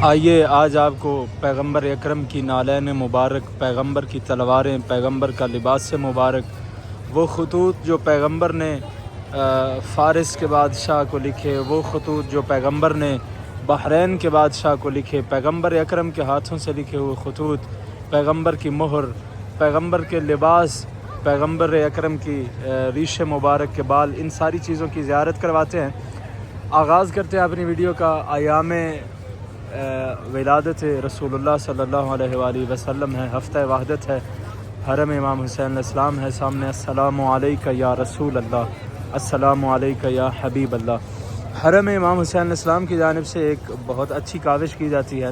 آئیے آج آپ کو پیغمبر اکرم کی نالین مبارک، پیغمبر کی تلواریں، پیغمبر کا لباس سے مبارک، وہ خطوط جو پیغمبر نے فارس کے بادشاہ کو لکھے، وہ خطوط جو پیغمبر نے بحرین کے بادشاہ کو لکھے، پیغمبر اکرم کے ہاتھوں سے لکھے ہوئے خطوط، پیغمبر کی مہر، پیغمبر کے لباس، پیغمبر اکرم کی ریش مبارک کے بال، ان ساری چیزوں کی زیارت کرواتے ہیں۔ آغاز کرتے ہیں اپنی ویڈیو کا ایام ولادت رسول اللہ صلی اللہ علیہ وآلہ وسلم ہے، ہفتہ وحدت ہے، حرم امام حسین علیہ السلام ہے سامنے۔ السلام علیکہ یا رسول اللہ، السلام علیکہ یا حبیب اللہ۔ حرم امام حسین علیہ السلام کی جانب سے ایک بہت اچھی کاوش کی جاتی ہے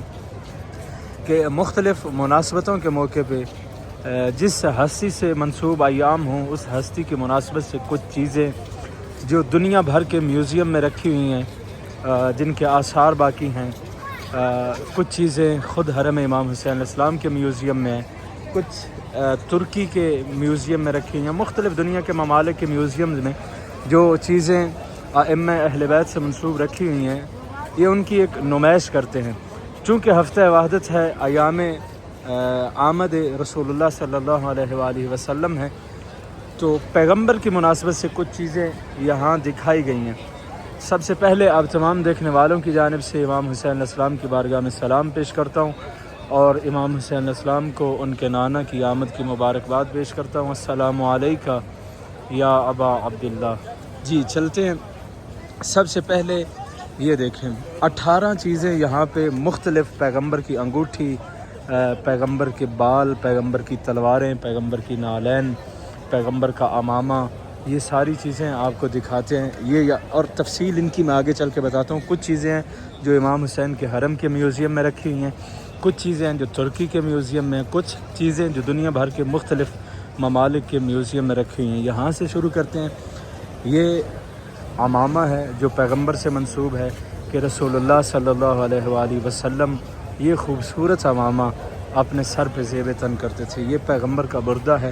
کہ مختلف مناسبتوں کے موقع پہ جس ہستی سے منسوب ایام ہوں، اس ہستی کی مناسبت سے کچھ چیزیں جو دنیا بھر کے میوزیم میں رکھی ہوئی ہیں، جن کے آثار باقی ہیں، کچھ چیزیں خود حرم امام حسین علیہ السلام کے میوزیم میں ہیں، کچھ ترکی کے میوزیم میں رکھی ہیں، مختلف دنیا کے ممالک کے میوزیمز میں جو چیزیں ائمہ اہل بیت سے منسوب رکھی ہوئی ہیں، یہ ان کی ایک نمائش کرتے ہیں۔ چونکہ ہفتہ وحدت ہے، ایام آمد رسول اللہ صلی اللہ علیہ وآلہ وسلم ہے، تو پیغمبر کی مناسبت سے کچھ چیزیں یہاں دکھائی گئی ہیں۔ سب سے پہلے آپ تمام دیکھنے والوں کی جانب سے امام حسین علیہ السلام کی بارگاہ میں سلام پیش کرتا ہوں، اور امام حسین علیہ السلام کو ان کے نانا کی آمد کی مبارکباد پیش کرتا ہوں۔ السلام علیکہ یا ابا عبداللہ۔ جی چلتے ہیں۔ سب سے پہلے یہ دیکھیں، 18 چیزیں یہاں پہ مختلف، پیغمبر کی انگوٹھی، پیغمبر کے بال، پیغمبر کی تلواریں، پیغمبر کی نالین، پیغمبر کا امامہ، یہ ساری چیزیں آپ کو دکھاتے ہیں۔ یہ اور تفصیل ان کی میں آگے چل کے بتاتا ہوں۔ کچھ چیزیں ہیں جو امام حسین کے حرم کے میوزیم میں رکھی ہوئی ہیں، کچھ چیزیں ہیں جو ترکی کے میوزیم میں ہیں، کچھ چیزیں جو دنیا بھر کے مختلف ممالک کے میوزیم میں رکھی ہوئی ہیں۔ یہاں سے شروع کرتے ہیں۔ یہ امامہ ہے جو پیغمبر سے منسوب ہے کہ رسول اللہ صلی اللہ علیہ وآلہ وسلم یہ خوبصورت امامہ اپنے سر پہ زیب تن کرتے تھے۔ یہ پیغمبر کا بردہ ہے۔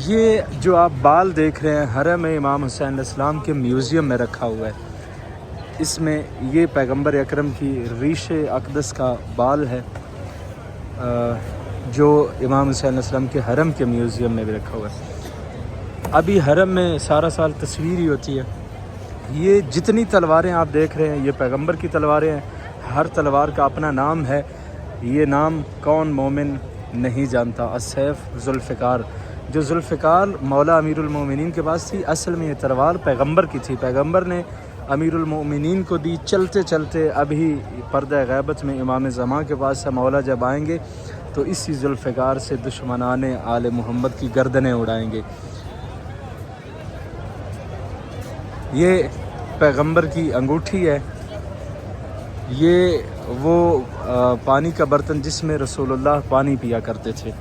یہ جو آپ بال دیکھ رہے ہیں، حرم امام حسین علیہ السلام کے میوزیم میں رکھا ہوا ہے۔ اس میں یہ پیغمبر اکرم کی ریش اقدس کا بال ہے، جو امام حسین علیہ السلام کے حرم کے میوزیم میں بھی رکھا ہوا ہے۔ ابھی حرم میں سارا سال تصویر ہی ہوتی ہے۔ یہ جتنی تلواریں آپ دیکھ رہے ہیں، یہ پیغمبر کی تلواریں ہیں۔ ہر تلوار کا اپنا نام ہے۔ یہ نام کون مومن نہیں جانتا؟ السیف ذوالفقار، جو ذوالفقار مولا امیر المومنین کے پاس تھی، اصل میں یہ تلوار پیغمبر کی تھی۔ پیغمبر نے امیر المومنین کو دی۔ چلتے چلتے ابھی پردہ غیبت میں امام زمان کے پاس سے مولا جب آئیں گے تو اسی ذوالفقار سے دشمنان آل محمد کی گردنیں اڑائیں گے۔ یہ پیغمبر کی انگوٹھی ہے۔ یہ وہ پانی کا برتن جس میں رسول اللہ پانی پیا کرتے تھے۔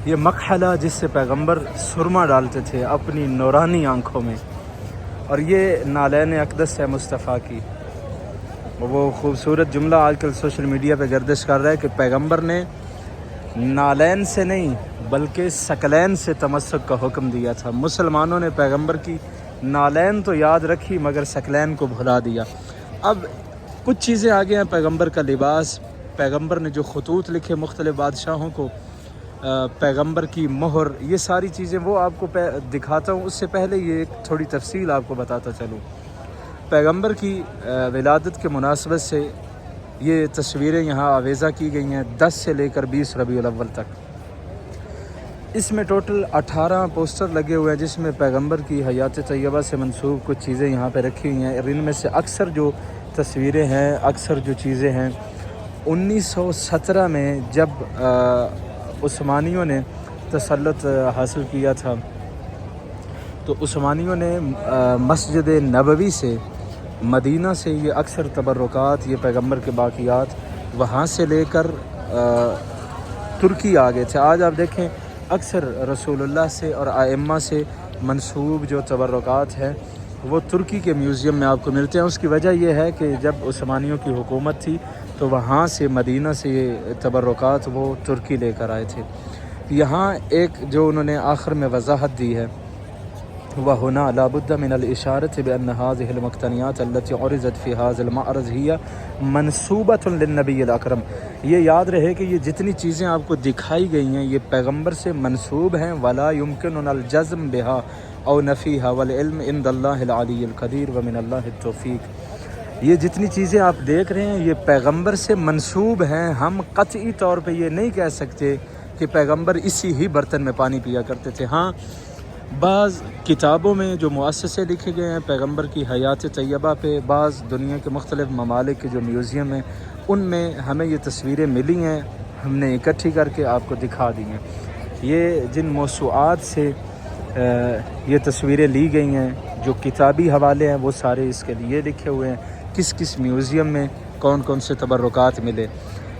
یہ مکحلہ جس سے پیغمبر سرما ڈالتے تھے اپنی نورانی آنکھوں میں، اور یہ نالین اقدس ہے مصطفیٰ کی۔ وہ خوبصورت جملہ آج کل سوشل میڈیا پہ گردش کر رہا ہے کہ پیغمبر نے نالین سے نہیں بلکہ ثقلین سے تمسک کا حکم دیا تھا۔ مسلمانوں نے پیغمبر کی نالین تو یاد رکھی مگر ثقلین کو بھلا دیا۔ اب کچھ چیزیں آگے ہیں۔ پیغمبر کا لباس، پیغمبر نے جو خطوط لکھے مختلف بادشاہوں کو، پیغمبر کی مہر، یہ ساری چیزیں وہ آپ کو دکھاتا ہوں۔ اس سے پہلے یہ ایک تھوڑی تفصیل آپ کو بتاتا چلوں۔ پیغمبر کی ولادت کے مناسبت سے یہ تصویریں یہاں آویزہ کی گئی ہیں 10 سے لے کر 20 ربیع الاول تک۔ اس میں ٹوٹل 18 پوسٹر لگے ہوئے ہیں جس میں پیغمبر کی حیات طیبہ سے منسوب کچھ چیزیں یہاں پہ رکھی ہوئی ہیں۔ ان میں سے اکثر جو تصویریں ہیں، اکثر جو چیزیں ہیں، 1917 میں جب عثمانیوں نے تسلط حاصل کیا تھا تو عثمانیوں نے مسجد نبوی سے، مدینہ سے یہ اکثر تبرکات، یہ پیغمبر کے باقیات وہاں سے لے کر ترکی آ گئے تھے۔ آج آپ دیکھیں اکثر رسول اللہ سے اور ائمہ سے منسوب جو تبرکات ہیں وہ ترکی کے میوزیم میں آپ کو ملتے ہیں۔ اس کی وجہ یہ ہے کہ جب عثمانیوں کی حکومت تھی تو وہاں سے، مدینہ سے یہ تبرکات وہ ترکی لے کر آئے تھے۔ یہاں ایک جو انہوں نے آخر میں وضاحت دی ہے وهنا لا بد من الإشارة بأن هذه المقتنيات التي عرضت في هذا المعرض هي منسوبة للنبي الأكرم. یہ یاد رہے کہ یہ جتنی چیزیں آپ کو دکھائی گئی ہیں یہ پیغمبر سے منسوب ہیں. ولا يمكننا الجزم بها او نفيها والعلم عند الله العلي القدير ومن الله التوفيق. یہ جتنی چیزیں آپ دیکھ رہے ہیں یہ پیغمبر سے منسوب ہیں. ہم قطعی طور پہ یہ نہیں کہہ سکتے کہ پیغمبر اسی ہی برتن میں پانی پیا کرتے تھے. ہاں بعض کتابوں میں جو مؤسسے لکھے گئے ہیں پیغمبر کی حیات طیبہ پہ، بعض دنیا کے مختلف ممالک کے جو میوزیم ہیں ان میں ہمیں یہ تصویریں ملی ہیں، ہم نے اکٹھی کر کے آپ کو دکھا دی ہیں. یہ جن موضوعات سے یہ تصویریں لی گئی ہیں جو کتابی حوالے ہیں وہ سارے اس کے لیے لکھے ہوئے ہیں، کس کس میوزیم میں کون کون سے تبرکات ملے.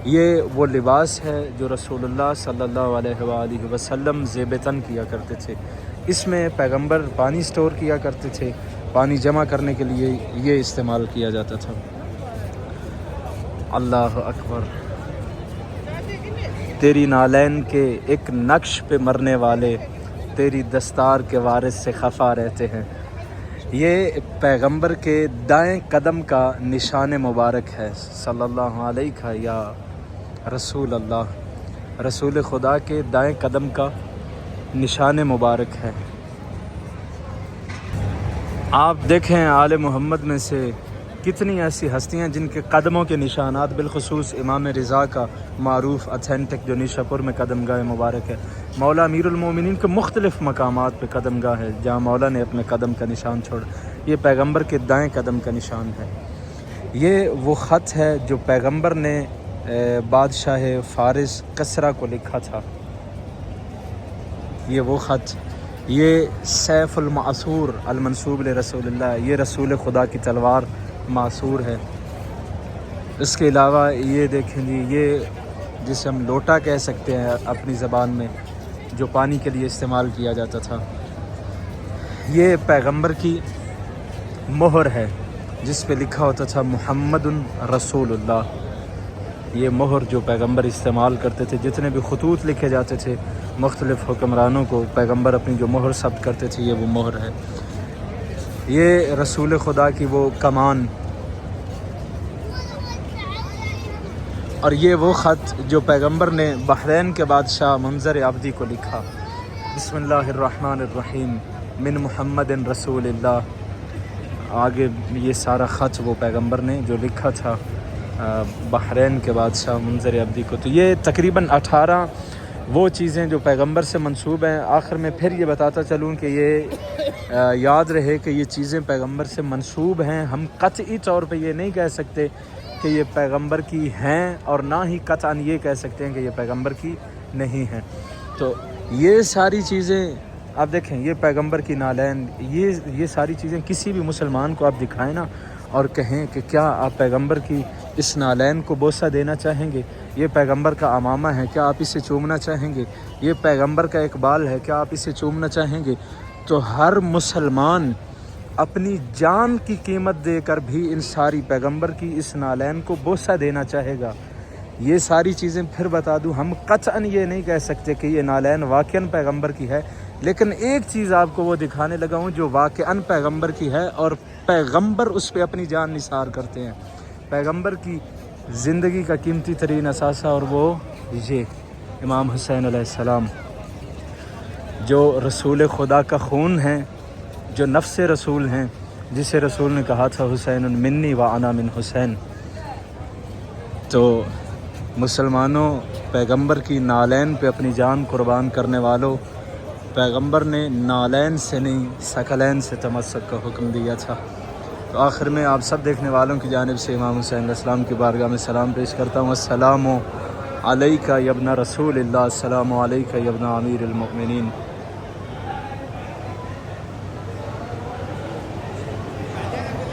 یہ وہ لباس ہے جو رسول اللہ صلی اللہ علیہ وآلہ وسلم زیب تن کیا کرتے تھے. اس میں پیغمبر پانی سٹور کیا کرتے تھے، پانی جمع کرنے کے لیے یہ استعمال کیا جاتا تھا. اللہ اکبر. تیری نالین کے ایک نقش پہ مرنے والے تیری دستار کے وارث سے خفا رہتے ہیں. یہ پیغمبر کے دائیں قدم کا نشان مبارک ہے. صلی اللہ علیہ یا رسول اللہ. رسول خدا کے دائیں قدم کا نشان مبارک ہے. آپ دیکھیں آل محمد میں سے کتنی ایسی ہستیاں جن کے قدموں کے نشانات، بالخصوص امام رضا کا معروف اتھینٹک جو نیشا پور میں قدم گاہ مبارک ہے. مولا امیر المومنین کے مختلف مقامات پہ قدم گاہ ہے جہاں مولا نے اپنے قدم کا نشان چھوڑا. یہ پیغمبر کے دائیں قدم کا نشان ہے. یہ وہ خط ہے جو پیغمبر نے بادشاہ فارس کسریٰ کو لکھا تھا. یہ وہ خط، یہ سیف المعصور المنسوب لرسول اللہ، یہ رسول خدا کی تلوار معصور ہے. اس کے علاوہ یہ دیکھیں جی، یہ جسے ہم لوٹا کہہ سکتے ہیں اپنی زبان میں، جو پانی کے لیے استعمال کیا جاتا تھا. یہ پیغمبر کی مہر ہے جس پہ لکھا ہوتا تھا محمد رسول اللہ. یہ مہر جو پیغمبر استعمال کرتے تھے، جتنے بھی خطوط لکھے جاتے تھے مختلف حکمرانوں کو، پیغمبر اپنی جو مہر ثبت کرتے تھے، یہ وہ مہر ہے. یہ رسول خدا کی وہ کمان، اور یہ وہ خط جو پیغمبر نے بحرین کے بادشاہ منظر عبدی کو لکھا. بسم اللہ الرحمن الرحیم من محمد رسول اللہ. آگے یہ سارا خط وہ پیغمبر نے جو لکھا تھا بحرین کے بادشاہ منظر عبدی کو. تو یہ تقریباً 18 وہ چیزیں جو پیغمبر سے منسوب ہیں. آخر میں پھر یہ بتاتا چلوں کہ یہ یاد رہے کہ یہ چیزیں پیغمبر سے منسوب ہیں. ہم قطعی طور پہ یہ نہیں کہہ سکتے کہ یہ پیغمبر کی ہیں، اور نہ ہی قطعاً یہ کہہ سکتے ہیں کہ یہ پیغمبر کی نہیں ہیں. تو یہ ساری چیزیں آپ دیکھیں، یہ پیغمبر کی نالین، یہ ساری چیزیں کسی بھی مسلمان کو آپ دکھائیں نا اور کہیں کہ کیا آپ پیغمبر کی اس نالین کو بوسہ دینا چاہیں گے؟ یہ پیغمبر کا امامہ ہے، کیا آپ اسے چومنا چاہیں گے؟ یہ پیغمبر کا اقبال ہے، کیا آپ اسے چومنا چاہیں گے؟ تو ہر مسلمان اپنی جان کی قیمت دے کر بھی ان ساری پیغمبر کی اس نالین کو بوسہ دینا چاہے گا. یہ ساری چیزیں پھر بتا دوں، ہم قطعاً یہ نہیں کہہ سکتے کہ یہ نالین واقعاً پیغمبر کی ہے، لیکن ایک چیز آپ کو وہ دکھانے لگا ہوں جو واقعاً پیغمبر کی ہے، اور پیغمبر اس پہ اپنی جان نثار کرتے ہیں. پیغمبر کی زندگی کا قیمتی ترین اثاثہ، اور وہ یہ امام حسین علیہ السلام جو رسول خدا کا خون ہیں، جو نفس رسول ہیں، جسے رسول نے کہا تھا حسین منی و انا من حسین. تو مسلمانوں، پیغمبر کی نالین پہ اپنی جان قربان کرنے والوں، پیغمبر نے نالین سے نہیں ثقلین سے تمسک کا حکم دیا تھا. تو آخر میں آپ سب دیکھنے والوں کی جانب سے امام حسین علیہ السلام کی بارگاہ میں سلام پیش کرتا ہوں. السلام علیکہ یا ابن رسول اللہ، السلام علیکہ یا ابن امیر المؤمنین.